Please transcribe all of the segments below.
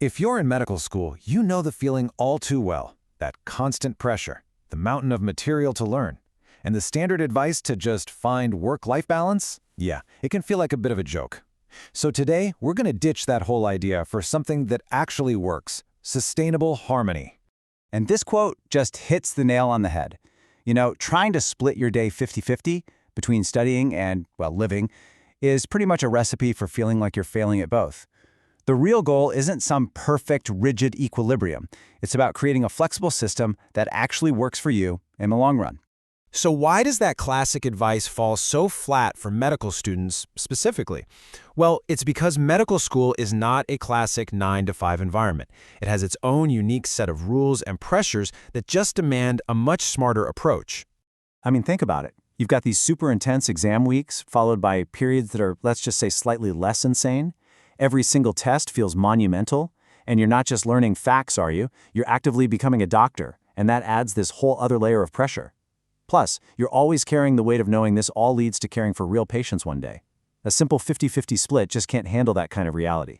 If you're in medical school, you know the feeling all too well. That constant pressure, the mountain of material to learn, and the standard advice to just find work-life balance? Yeah, it can feel like a bit of a joke. So today, we're going to ditch that whole idea for something that actually works: sustainable harmony. And this quote just hits the nail on the head. You know, trying to split your day 50-50 between studying and, well, living is pretty much a recipe for feeling like you're failing at both. The real goal isn't some perfect, rigid equilibrium. It's about creating a flexible system that actually works for you in the long run. So why does that classic advice fall so flat for medical students specifically? Well, it's because medical school is not a classic 9-to-5 environment. It has its own unique set of rules and pressures that just demand a much smarter approach. I mean, think about it. You've got these super intense exam weeks followed by periods that are, let's just say, slightly less insane. Every single test feels monumental, and you're not just learning facts, are you? You're actively becoming a doctor, and that adds this whole other layer of pressure. Plus, you're always carrying the weight of knowing this all leads to caring for real patients one day. A simple 50-50 split just can't handle that kind of reality.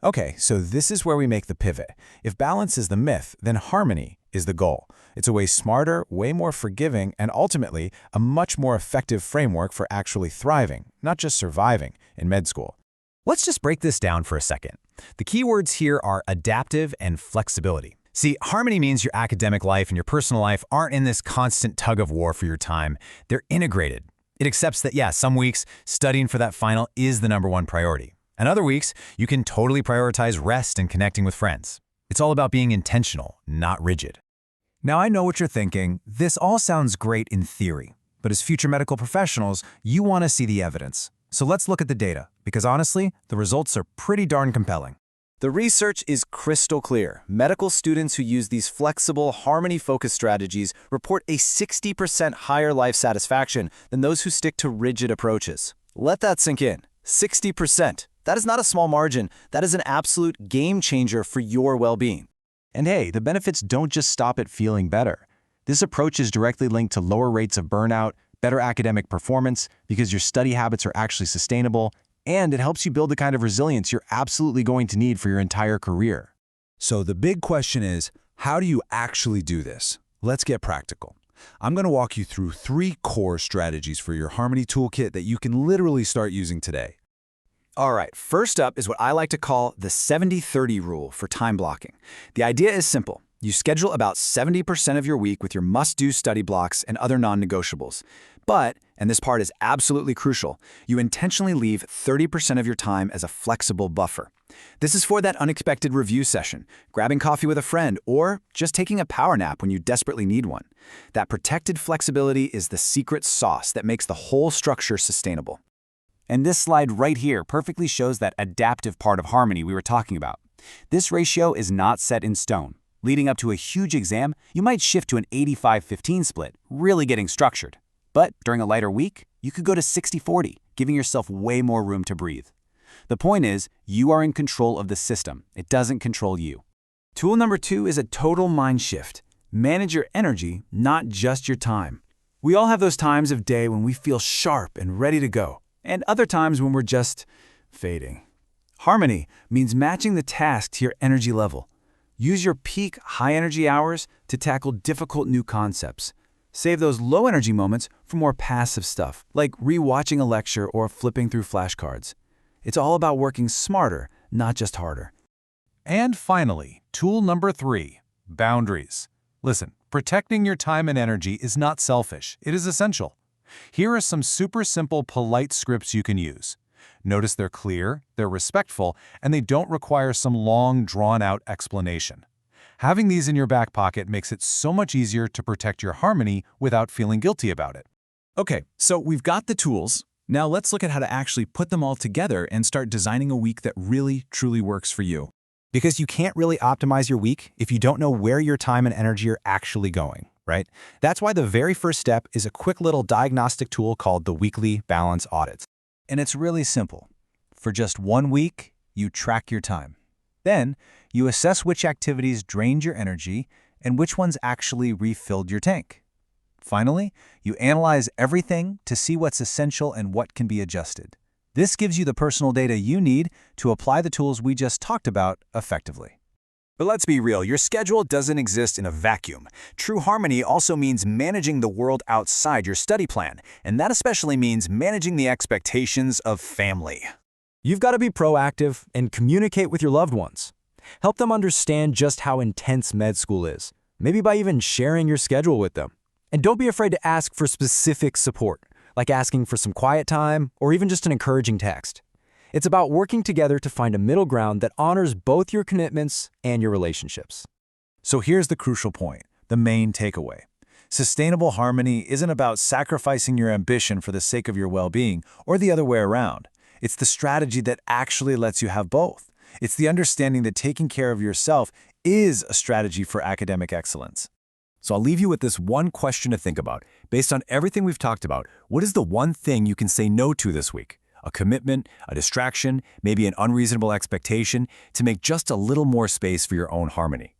Okay, so this is where we make the pivot. If balance is the myth, then harmony is the goal. It's a way smarter, way more forgiving, and ultimately a much more effective framework for actually thriving, not just surviving, in med school. Let's just break this down for a second. The key words here are adaptive and flexibility. See, harmony means your academic life and your personal life aren't in this constant tug of war for your time. They're integrated. It accepts that, yeah, some weeks studying for that final is the #1 priority. And other weeks, you can totally prioritize rest and connecting with friends. It's all about being intentional, not rigid. Now, I know what you're thinking. This all sounds great in theory, but as future medical professionals, you want to see the evidence. So let's look at the data, because honestly, the results are pretty darn compelling. The research is crystal clear. Medical students who use these flexible, harmony-focused strategies report a 60% higher life satisfaction than those who stick to rigid approaches. Let that sink in. 60%. That is not a small margin. That is an absolute game changer for your well-being. And hey, the benefits don't just stop at feeling better. This approach is directly linked to lower rates of burnout, better academic performance, because your study habits are actually sustainable, and it helps you build the kind of resilience you're absolutely going to need for your entire career. So the big question is, how do you actually do this? Let's get practical. I'm going to walk you through 3 core strategies for your Harmony toolkit that you can literally start using today. All right, first up is what I like to call the 70-30 rule for time blocking. The idea is simple. You schedule about 70% of your week with your must-do study blocks and other non-negotiables. But, and this part is absolutely crucial, you intentionally leave 30% of your time as a flexible buffer. This is for that unexpected review session, grabbing coffee with a friend, or just taking a power nap when you desperately need one. That protected flexibility is the secret sauce that makes the whole structure sustainable. And this slide right here perfectly shows that adaptive part of harmony we were talking about. This ratio is not set in stone. Leading up to a huge exam, you might shift to an 85-15 split, really getting structured. But during a lighter week, you could go to 60-40, giving yourself way more room to breathe. The point is, you are in control of the system. It doesn't control you. Tool number 2 is a total mind shift. Manage your energy, not just your time. We all have those times of day when we feel sharp and ready to go, and other times when we're just fading. Harmony means matching the task to your energy level. Use your peak high-energy hours to tackle difficult new concepts. Save those low-energy moments for more passive stuff, like rewatching a lecture or flipping through flashcards. It's all about working smarter, not just harder. And finally, tool number 3, boundaries. Listen, protecting your time and energy is not selfish. It is essential. Here are some super simple, polite scripts you can use. Notice they're clear, they're respectful, and they don't require some long, drawn-out explanation. Having these in your back pocket makes it so much easier to protect your harmony without feeling guilty about it. Okay, so we've got the tools. Now let's look at how to actually put them all together and start designing a week that really, truly works for you. Because you can't really optimize your week if you don't know where your time and energy are actually going, right? That's why the very first step is a quick little diagnostic tool called the Weekly Balance Audit. And it's really simple. For just 1 week, you track your time. Then, you assess which activities drained your energy and which ones actually refilled your tank. Finally, you analyze everything to see what's essential and what can be adjusted. This gives you the personal data you need to apply the tools we just talked about effectively. But let's be real, your schedule doesn't exist in a vacuum. True harmony also means managing the world outside your study plan, and that especially means managing the expectations of family. You've got to be proactive and communicate with your loved ones. Help them understand just how intense med school is, maybe by even sharing your schedule with them. And don't be afraid to ask for specific support, like asking for some quiet time or even just an encouraging text. It's about working together to find a middle ground that honors both your commitments and your relationships. So here's the crucial point, the main takeaway. Sustainable harmony isn't about sacrificing your ambition for the sake of your well-being or the other way around. It's the strategy that actually lets you have both. It's the understanding that taking care of yourself is a strategy for academic excellence. So I'll leave you with this one question to think about. Based on everything we've talked about, what is the one thing you can say no to this week? A commitment, a distraction, maybe an unreasonable expectation to make just a little more space for your own harmony.